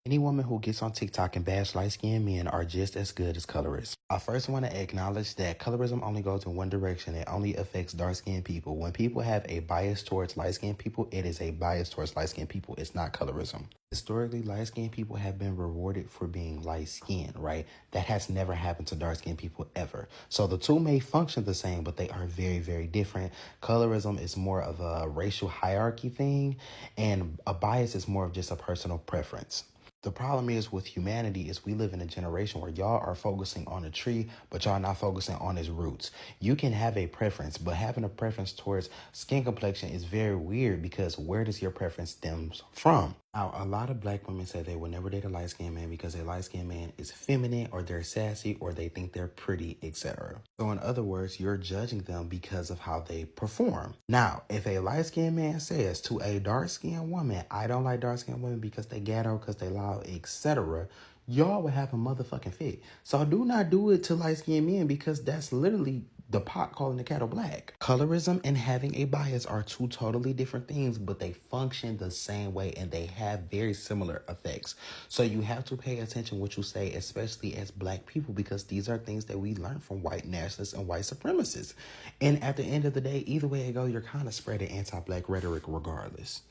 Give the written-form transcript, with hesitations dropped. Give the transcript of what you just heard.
Any woman who gets on TikTok and bash light-skinned men are just as good as colorists. I first want to acknowledge that colorism only goes in one direction. It only affects dark-skinned people. When people have a bias towards light-skinned people, it is a bias towards light-skinned people. It's not colorism. Historically, light-skinned people have been rewarded for being light-skinned, right? That has never happened to dark-skinned people ever. So the two may function the same, but they are very, very different. Colorism is more of a racial hierarchy thing, and a bias is more of just a personal preference. The problem is with humanity is we live in a generation where y'all are focusing on a tree, but y'all not focusing on its roots. You can have a preference, but having a preference towards skin complexion is very weird because where does your preference stems from? Now, a lot of black women say they will never date a light-skinned man because a light-skinned man is feminine or they're sassy or they think they're pretty, etc. So in other words, you're judging them because of how they perform. Now, if a light-skinned man says to a dark-skinned woman, I don't like dark-skinned women because they ghetto, because they loud, etc., y'all would have a motherfucking fit. So do not do it to light-skinned men because that's literally the pot calling the kettle black. Colorism and having a bias are two totally different things, but they function the same way and they have very similar effects. So you have to pay attention what you say, especially as black people, because these are things that we learn from white nationalists and white supremacists. And at the end of the day, either way it goes, you're kind of spreading anti-black rhetoric regardless.